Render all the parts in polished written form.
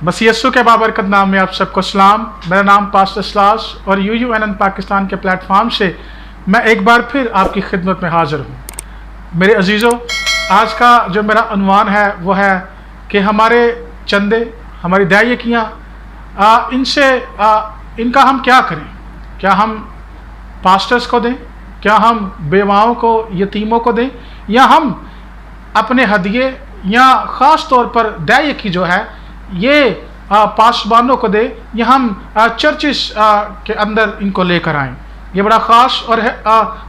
मसीह यस्सु के बाबरकत नाम में आप सबको सलाम। मेरा नाम पास्टर इस्लास और UUNN पाकिस्तान के प्लेटफॉर्म से मैं एक बार फिर आपकी खिदमत में हाज़िर हूँ। मेरे अजीज़ों, आज का जो मेरा उन्वान है वो है कि हमारे चंदे, हमारी दायकियाँ, इनका हम क्या करें। क्या हम पास्टर्स को दें, क्या हम बेवाओं को, यतीमों को दें, या हम अपने हदिये या ख़ास तौर पर दायकी जो है ये पासबानों को दे, या हम चर्चिस के अंदर इनको लेकर आएँ। ये बड़ा ख़ास और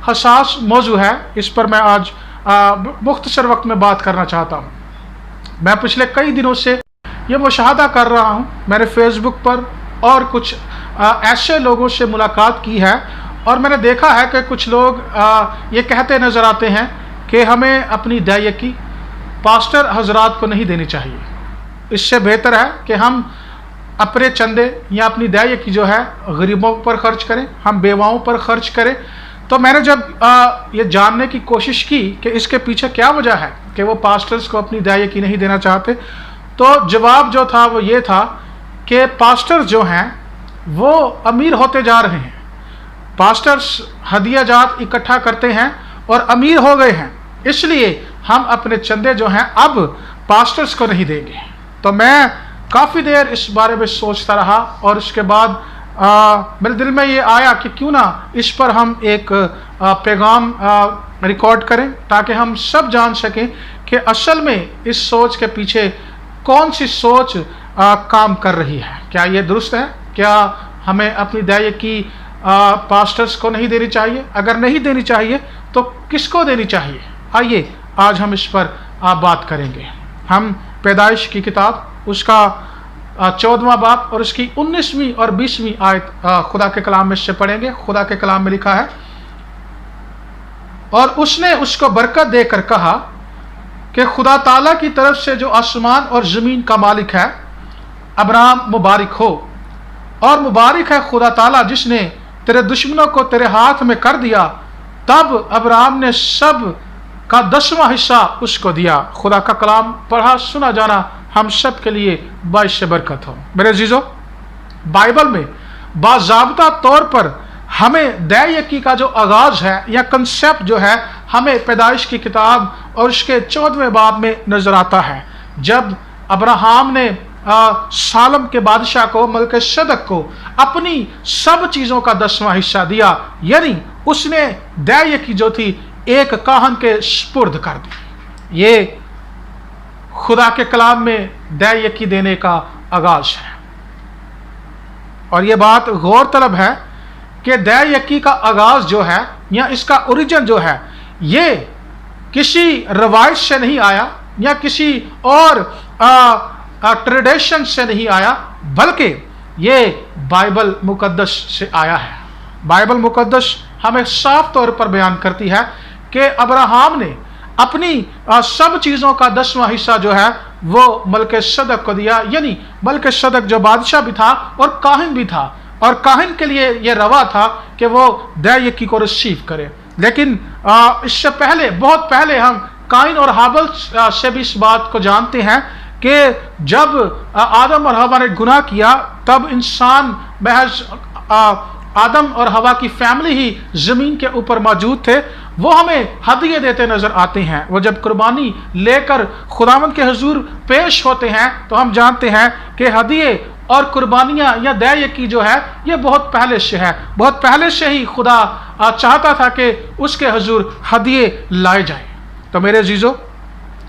हसास मौजू है। इस पर मैं आज मुख्तसर वक्त में बात करना चाहता हूँ। मैं पिछले कई दिनों से ये मुशाहदा कर रहा हूँ। मैंने फेसबुक पर और कुछ ऐसे लोगों से मुलाकात की है और मैंने देखा है कि कुछ लोग ये कहते नज़र आते हैं कि हमें अपनी दायकी पास्टर हजरात को नहीं देनी चाहिए। इससे बेहतर है कि हम अपने चंदे या अपनी दायकी जो है गरीबों पर खर्च करें, हम बेवाओं पर खर्च करें। तो मैंने जब ये जानने की कोशिश की कि इसके पीछे क्या वजह है कि वो पास्टर्स को अपनी दायकी नहीं देना चाहते, तो जवाब जो था वो ये था कि पास्टर्स जो हैं वो अमीर होते जा रहे हैं। पास्टर्स हदिया जात इकट्ठा करते हैं और अमीर हो गए हैं, इसलिए हम अपने चंदे जो हैं अब पास्टर्स को नहीं देंगे। तो मैं काफ़ी देर इस बारे में सोचता रहा और उसके बाद मेरे दिल में ये आया कि क्यों ना इस पर हम एक पैगाम रिकॉर्ड करें, ताकि हम सब जान सकें कि असल में इस सोच के पीछे कौन सी सोच काम कर रही है। क्या ये दुरुस्त है? क्या हमें अपनी दायकी पास्टर्स को नहीं देनी चाहिए? अगर नहीं देनी चाहिए तो किसको देनी चाहिए? आइए आज हम इस पर बात करेंगे। हम पैदाइश की किताब उसका 14वां बाब और उसकी 19वीं और 20वीं आयत खुदा के कलाम में से पढ़ेंगे। खुदा के कलाम में लिखा है, और उसने उसको बरकत देकर कहा कि खुदा ताला की तरफ से जो आसमान और ज़मीन का मालिक है, अब्राहम मुबारक हो, और मुबारक है खुदा ताला जिसने तेरे दुश्मनों को तेरे हाथ में कर दिया। तब अब्राहम ने सब का 10वां हिस्सा उसको दिया। खुदा का कलाम पढ़ा सुना जाना हम सब के लिए बाइस बरकत हो। मेरे अजीजों, बाइबल में बाज़ाब्ता तौर पर हमें दायकी का जो आगाज़ है या कंसेप्ट जो है हमें पैदाइश की किताब और उसके 14वें बाब में नज़र आता है। जब अब्राहम ने सालम के बादशाह को, मलके सदक को अपनी सब चीज़ों का 10वां हिस्सा दिया, यानी उसने दायकी जो थी एक काहन के स्पुर्द कर दी। ये खुदा के कलाम में दायकी देने का आगाज है। और ये बात गौर तलब है कि दायकी का आगाज जो है या इसका ओरिजिन जो है ये किसी रवायत से नहीं आया या किसी और ट्रेडिशन से नहीं आया, बल्कि ये बाइबल मुकद्दस से आया है। बाइबल मुकद्दस हमें साफ तौर पर बयान करती है कि अब्राहम ने अपनी सब चीज़ों का 10वां हिस्सा जो है वो मलके सदक को दिया, यानी मलके सदक जो बादशाह भी था और काहिन भी था, और काहिन के लिए ये रवा था कि वो दायकी को रिसीव करे। लेकिन इससे पहले, बहुत पहले हम काइन और हाबल से भी इस बात को जानते हैं कि जब आदम और हवा ने गुनाह किया तब इंसान महज आदम और हवा की फैमिली ही ज़मीन के ऊपर मौजूद थे। वो हमें हदिये देते नज़र आते हैं। वो जब कुर्बानी लेकर खुदावंद के हुजूर पेश होते हैं तो हम जानते हैं कि हदिये और कुर्बानियाँ या दायकी जो है ये बहुत पहले से है। बहुत पहले से ही खुदा चाहता था कि उसके हुजूर हदिये लाए जाए। तो मेरे अजीज़ों,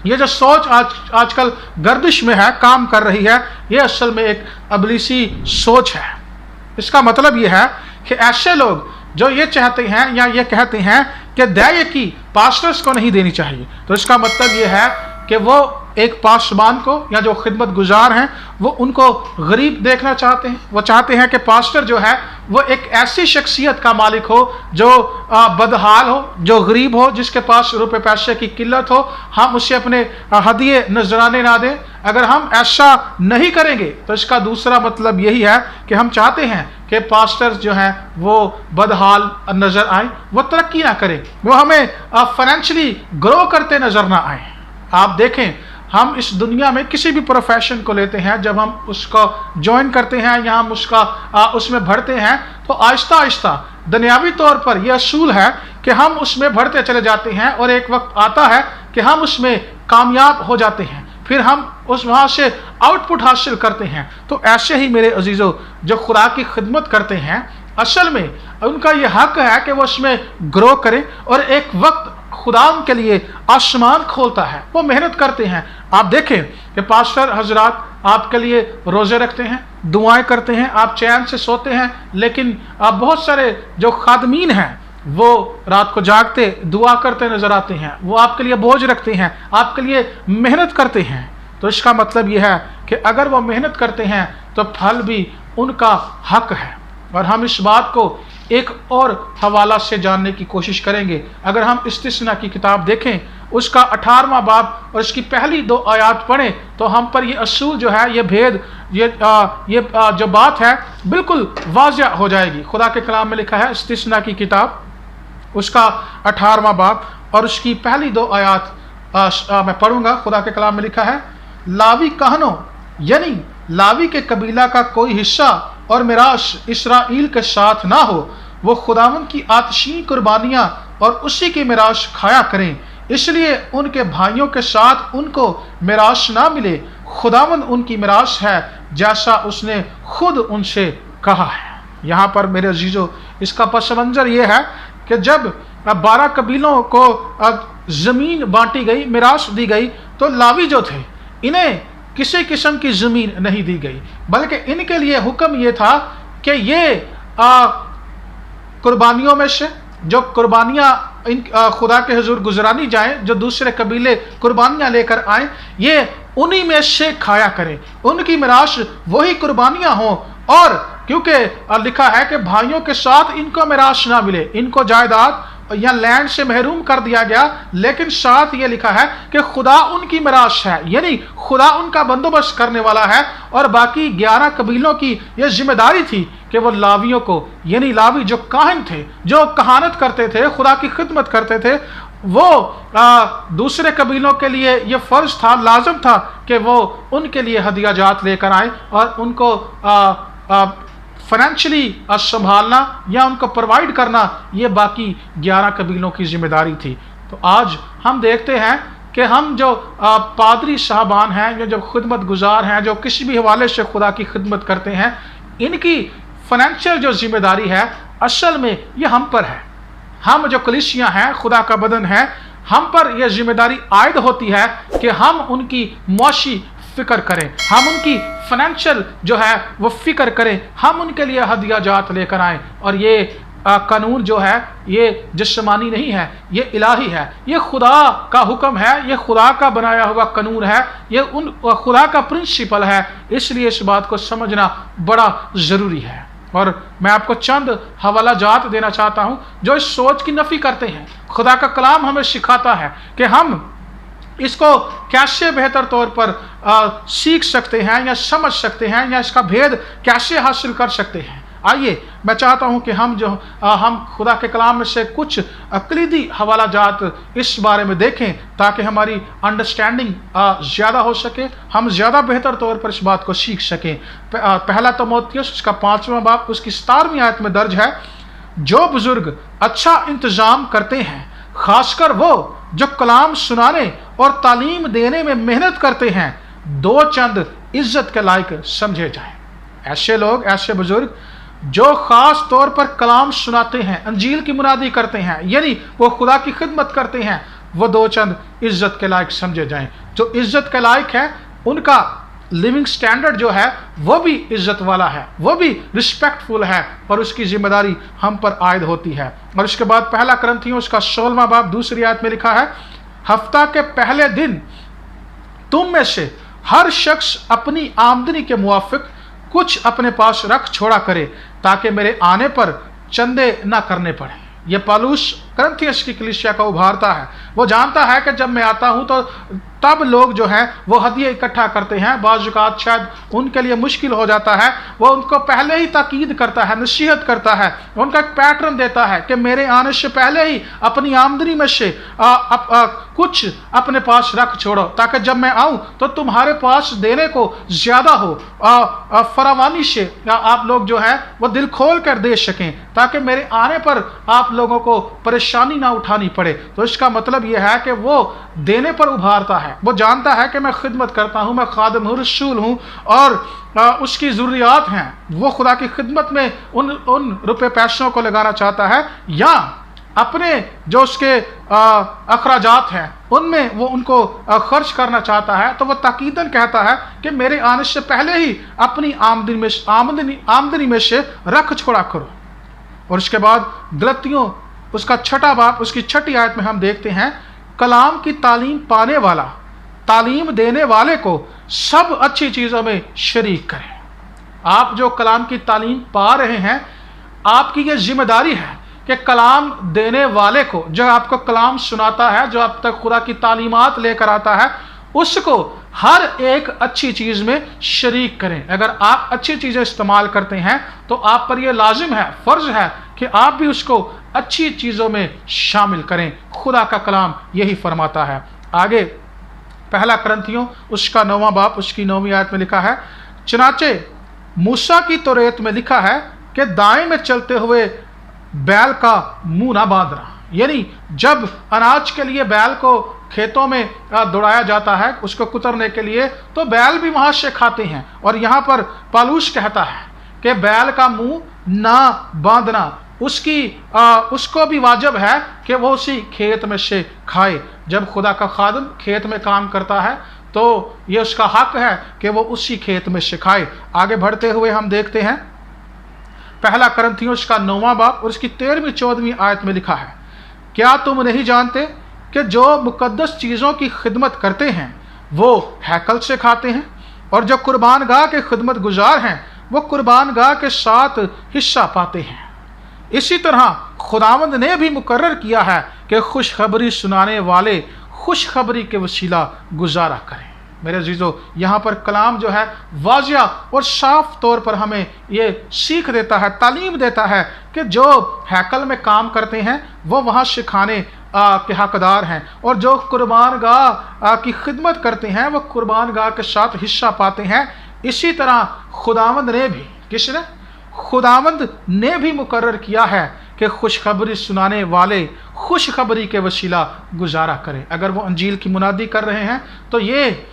ये जो सोच आजकल गर्दिश में है, काम कर रही है, ये असल में एक अबलीसी सोच है। इसका मतलब ये है कि ऐसे लोग जो ये चाहते हैं या ये कहते हैं कि दायकी पास्टर्स को नहीं देनी चाहिए, तो इसका मतलब ये है कि वो एक पासबान को या जो खिदमत गुजार हैं वो उनको गरीब देखना चाहते हैं। वो चाहते हैं कि पास्टर जो है वो एक ऐसी शख्सियत का मालिक हो जो बदहाल हो, जो गरीब हो, जिसके पास रुपए पैसे की किल्लत हो। हम उसे अपने हदिये नजराने ना दें। अगर हम ऐसा नहीं करेंगे तो इसका दूसरा मतलब यही है कि हम चाहते हैं कि पास्टर्स जो हैं वो बदहाल नज़र आए, वो तरक्की ना करें, वो हमें फाइनेंशियली ग्रो करते नज़र ना आए। आप देखें ہم اس دنیا میں کسی بھی پروفیشن کو لیتے ہیں، جب ہم اس کو جوائن کرتے ہیں یا ہم اس میں بڑھتے ہیں تو آہستہ آہستہ دنیاوی طور پر یہ اصول ہے کہ ہم اس میں بڑھتے چلے جاتے ہیں، اور ایک وقت آتا ہے کہ ہم اس میں کامیاب ہو جاتے ہیں، پھر ہم وہاں سے آؤٹ پٹ حاصل کرتے ہیں۔ تو ایسے ہی میرے عزیزو جو خدا کی خدمت کرتے ہیں، اصل میں ان کا یہ حق ہے کہ وہ اس میں گرو کریں، اور ایک وقت خدا ان کے لیے آسمان کھولتا ہے، وہ محنت کرتے ہیں۔ آپ دیکھیں کہ پاسٹر حضرات آپ کے لیے روزے رکھتے ہیں، دعائیں کرتے ہیں، آپ چین سے سوتے ہیں، لیکن آپ بہت سارے جو خادمین ہیں وہ رات کو جاگتے دعا کرتے نظر آتے ہیں، وہ آپ کے لیے بوجھ رکھتے ہیں، آپ کے لیے محنت کرتے ہیں۔ تو اس کا مطلب یہ ہے کہ اگر وہ محنت کرتے ہیں تو پھل بھی ان کا حق ہے۔ اور ہم اس بات کو ایک اور حوالہ سے جاننے کی کوشش کریں گے۔ اگر ہم استثنا کی کتاب دیکھیں، اس کا 18واں باب اور اس کی پہلی 2 آیات پڑھیں تو ہم پر یہ اصول جو ہے، یہ بھید، یہ جو بات ہے بالکل واضح ہو جائے گی۔ خدا کے کلام میں لکھا ہے، استثنا کی کتاب اس کا 18واں باب اور اس کی پہلی 2 آیات میں پڑھوں گا۔ خدا کے کلام میں لکھا ہے، لاوی کہنوں یعنی لاوی کے قبیلہ کا کوئی حصہ اور میراث اسرائیل کے ساتھ نہ ہو، وہ خداوند کی آتشین قربانیاں اور اسی کی میراث کھایا کریں، اس لیے ان کے بھائیوں کے ساتھ ان کو میراث نہ ملے۔ خداوند ان کی میراث ہے جیسا اس نے خود ان سے کہا ہے۔ یہاں پر میرے عزیزو اس کا پس منظر یہ ہے کہ جب 12 قبیلوں کو زمین بانٹی گئی، میراث دی گئی، تو لاوی جو تھے انہیں کسی قسم کی زمین نہیں دی گئی، بلکہ ان کے لیے حکم یہ تھا کہ یہ قربانیوں میں سے جو قربانیاں خدا کے حضور گزرانی جائیں، جو دوسرے قبیلے قربانیاں لے کر آئیں، یہ انہی میں سے کھایا کریں، ان کی میراث وہی قربانیاں ہوں۔ اور کیونکہ لکھا ہے کہ بھائیوں کے ساتھ ان کو میراث نہ ملے، ان کو جائیداد یا لینڈ سے محروم کر دیا گیا، لیکن ساتھ یہ لکھا ہے کہ خدا ان کی میراث ہے، یعنی خدا ان کا بندوبست کرنے والا ہے۔ اور باقی 11 قبیلوں کی یہ ذمہ داری تھی کہ وہ لاویوں کو، یعنی لاوی جو کاہن تھے، جو کہانت کرتے تھے، خدا کی خدمت کرتے تھے، وہ دوسرے قبیلوں کے لیے یہ فرض تھا، لازم تھا کہ وہ ان کے لیے ہدیہ جات لے کر آئیں اور ان کو فائنینشلی سنبھالنا یا ان کو پرووائڈ کرنا، یہ باقی 11 قبیلوں کی ذمہ داری تھی۔ تو آج ہم دیکھتے ہیں کہ ہم جو پادری صاحبان ہیں یا جو خدمت گزار ہیں، جو کسی بھی حوالے سے خدا کی خدمت کرتے ہیں، ان کی فائنینشیل جو ذمہ داری ہے اصل میں یہ ہم پر ہے۔ ہم جو کلیسیاں ہیں، خدا کا بدن ہے، ہم پر یہ ذمہ داری عائد ہوتی ہے کہ ہم ان کی معاشی فکر کریں، ہم ان کی فائنینشیل جو ہے وہ فکر کریں، ہم ان کے لیے ہدیہ جات لے کر آئیں۔ اور یہ قانون جو ہے یہ جسمانی نہیں ہے، یہ الہی ہے، یہ خدا کا حکم ہے، یہ خدا کا بنایا ہوا قانون ہے، یہ خدا کا پرنسپل ہے۔ اس لیے اس بات کو سمجھنا بڑا ضروری ہے۔ اور میں آپ کو چند حوالہ جات دینا چاہتا ہوں جو اس سوچ کی نفی کرتے ہیں۔ خدا کا کلام ہمیں سکھاتا ہے کہ ہم اس کو کیسے بہتر طور پر سیکھ سکتے ہیں یا سمجھ سکتے ہیں، یا اس کا بھید کیسے حاصل کر سکتے ہیں۔ آئیے میں چاہتا ہوں کہ ہم خدا کے کلام میں سے کچھ کلیدی حوالہ جات اس بارے میں دیکھیں تاکہ ہماری انڈرسٹینڈنگ زیادہ ہو سکے، ہم زیادہ بہتر طور پر اس بات کو سیکھ سکیں۔ پہلا تیموتھیوس اس کا 5واں باب اس کی 17ویں آیت میں درج ہے، جو بزرگ اچھا انتظام کرتے ہیں، خاص کر وہ جو کلام سنانے اور تعلیم دینے میں محنت کرتے ہیں، 2 چند عزت کے لائق سمجھے جائیں۔ ایسے لوگ، ایسے بزرگ جو خاص طور پر کلام سناتے ہیں، انجیل کی منادی کرتے ہیں، یعنی وہ خدا کی خدمت کرتے ہیں، وہ 2 چند عزت کے لائق سمجھے جائیں۔ جو عزت کے لائق ہے ان کا لیونگ سٹینڈرڈ جو ہے وہ بھی عزت والا ہے، وہ بھی رسپیکٹ فل ہے، اور اس کی ذمہ داری ہم پر عائد ہوتی ہے۔ اور اس کے بعد پہلا کرنتھیوں اس کا 16واں باب دوسری آیت میں لکھا ہے، ہفتہ کے پہلے دن تم میں سے ہر شخص اپنی آمدنی کے موافق کچھ اپنے پاس رکھ چھوڑا کرے، تاکہ میرے آنے پر چندے نہ کرنے پڑیں۔ یہ پالوس करंथियस की कलीसिया को उभारता है। वो जानता है कि जब मैं आता हूं तो तब लोग जो हैं वो हदिया इकट्ठा करते हैं, बाज़ औक़ात शायद उनके लिए मुश्किल हो जाता है। वो उनको पहले ही ताकीद करता है, नसीहत करता है, उनका एक पैटर्न देता है कि मेरे आने से पहले ही अपनी आमदनी में से कुछ अपने पास रख छोड़ो, ताकि जब मैं आऊं तो तुम्हारे पास देने को ज़्यादा हो, फरावानी से आप लोग जो है वो दिल खोल कर दे सकें, ताकि मेरे आने पर आप लोगों को परेशानी ना उठानी पड़े। तो इसका मतलब यह है कि वो देने पर उभारता है। वो जानता है कि मैं खिदमत करता हूँ, मैं खादिम हूँ, रसूल हूँ, और उसकी ज़रूरियात हैं, वो खुदा की खिदमत में उन रुपए पैसों को लगाना चाहता है, या अपने जो उसके अखराजात हैं उनमें वो उनको खर्च करना चाहता है। तो वो ताकीदन कहता है कि मेरे आने से पहले ही अपनी आमदनी में से रख छोड़ा करो। और उसके बाद गलतियों उसका 6वां बाब उसकी 6ठी आयत में हम देखते हैं, कलाम की तालीम पाने वाला तालीम देने वाले को सब अच्छी चीज़ों में शरीक करें। आप जो कलाम की तालीम पा रहे हैं, आपकी ये जिम्मेदारी है कि कलाम देने वाले को, जो आपको कलाम सुनाता है, जो आप तक खुदा की तालीमात लेकर आता है, उसको हर एक अच्छी चीज़ में शरीक करें। अगर आप अच्छी चीज़ें इस्तेमाल करते हैं तो आप पर यह लाजिम है, फ़र्ज है कि आप भी उसको अच्छी चीज़ों में शामिल करें। खुदा का कलाम यही फरमाता है। आगे 1 करंथियों उसका 9वां बाब उसकी 9वीं आयत में लिखा है, चनाचे मूसा की तौरेत में लिखा है कि दाएं में चलते हुए बैल का मुंह ना बांधना। यानी जब अनाज के लिए बैल को खेतों में दौड़ाया जाता है उसको कुतरने के लिए, तो बैल भी वहाँ से खाते हैं। और यहाँ पर पालूस कहता है कि बैल का मुंह ना बांधना, उसको भी वाजिब है कि वो उसी खेत में से खाए। जब खुदा का खादिम खेत में काम करता है तो ये उसका हक है कि वो उसी खेत में से खाए। आगे बढ़ते हुए हम देखते हैं 1 करंथियों उसका 9वां बाब और उसकी 13वीं 14वीं आयत में लिखा है, क्या तुम नहीं जानते कि जो मुकद्दस चीज़ों की खिदमत करते हैं वो हैकल से खाते हैं, और जो कुर्बान गाह के खिदमत गुजार हैं वो कुर्बान गाह के साथ हिस्सा पाते हैं। इसी तरह खुदावंद ने भी मुकर्रर किया है कि खुशखबरी सुनाने वाले खुशखबरी के वसीला गुजारा करें। मेरे अजीज़ों, यहाँ पर कलाम जो है वाज़िया और साफ तौर पर हमें ये सीख देता है, तालीम देता है कि जो हैकल में काम करते हैं वो वहाँ सिखाने के हकदार हैं, और जो कुर्बान गाह की खिदमत करते हैं वो कुर्बान गाह के साथ हिस्सा पाते हैं। इसी तरह खुदावंद ने भी, किसने? खुदावंद ने भी मुकर्रर किया है कि खुशखबरी सुनाने वाले खुशखबरी के वसीला गुजारा करें। अगर वो अंजील की मुनादी कर रहे हैं तो ये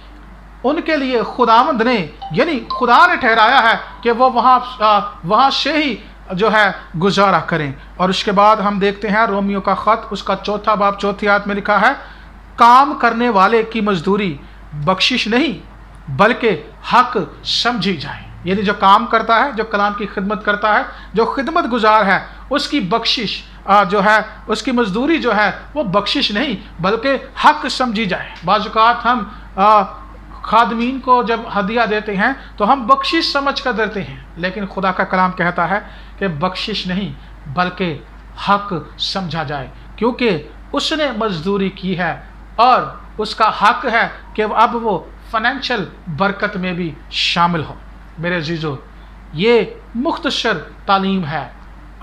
उनके लिए खुदावंद ने, यानी खुदा ने ठहराया है कि वो वहाँ से ही जो है गुजारा करें। और उसके बाद हम देखते हैं रोमियो का ख़त उसका 4वां बाब 4वीं आयत में लिखा है, काम करने वाले की मजदूरी बख्शिश नहीं बल्कि हक समझी जाए। यानी जो काम करता है, जो कलाम की खिदमत करता है, जो खिदमत गुजार है, उसकी बख्शिश जो है, उसकी मजदूरी जो है वो बख्शिश नहीं बल्कि हक समझी जाए। बाज़ औक़ात हम खादमीन को जब हदिया देते हैं तो हम बख्शिश समझ कर देते हैं, लेकिन खुदा का कलाम कहता है कि बख्शिश नहीं बल्कि हक समझा जाए, क्योंकि उसने मजदूरी की है और उसका हक है कि अब वो फाइनेंशियल बरकत में भी शामिल हो। मेरे अजीज़ों, ये मुख्तसर तालीम है,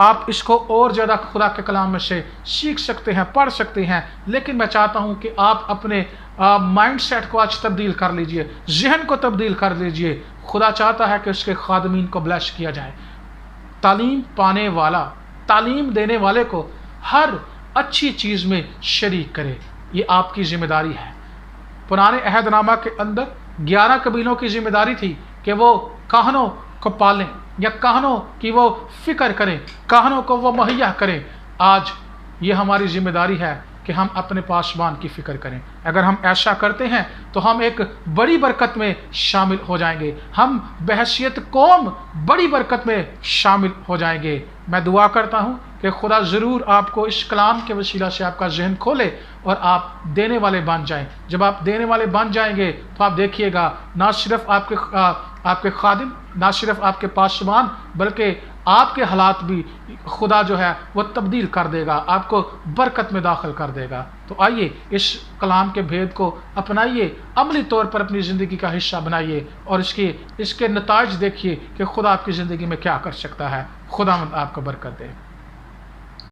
आप इसको और ज़्यादा खुदा के कलाम में से सीख सकते हैं, पढ़ सकते हैं, लेकिन मैं चाहता हूँ कि आप अपने माइंड सेट को आज तब्दील कर लीजिए, जहन को तब्दील कर लीजिए। खुदा चाहता है कि उसके खादमीन को ब्लेस किया जाए। तालीम पाने वाला तालीम देने वाले को हर अच्छी चीज़ में शरीक करे, ये आपकी ज़िम्मेदारी है। पुराने अहदनामा के अंदर 11 कबीलों की ज़िम्मेदारी थी कि वो काहनों को पालें या काहनों की वो फिक्र करें, काहनों को वो मुहैया करें। आज ये हमारी ज़िम्मेदारी है कि हम अपने पासबान की फ़िक्र करें। अगर हम ऐसा करते हैं तो हम एक बड़ी बरकत में शामिल हो जाएंगे, हम बहैसियत कौम बड़ी बरकत में शामिल हो जाएंगे। मैं दुआ करता हूँ कि खुदा ज़रूर आपको इस कलाम के वसीला से आपका जहन खोले और आप देने वाले बन जाएं। जब आप देने वाले बन जाएंगे तो आप देखिएगा, ना सिर्फ आपके खादिम, ना सिर्फ आपके पासबान, बल्कि آپ کے حالات بھی خدا جو ہے وہ تبدیل کر دے گا، آپ کو برکت میں داخل کر دے گا۔ تو آئیے اس کلام کے بھید کو اپنائیے، عملی طور پر اپنی زندگی کا حصہ بنائیے، اور اس کے نتائج دیکھیے کہ خدا آپ کی زندگی میں کیا کر سکتا ہے۔ خدا آپ کو برکت دے۔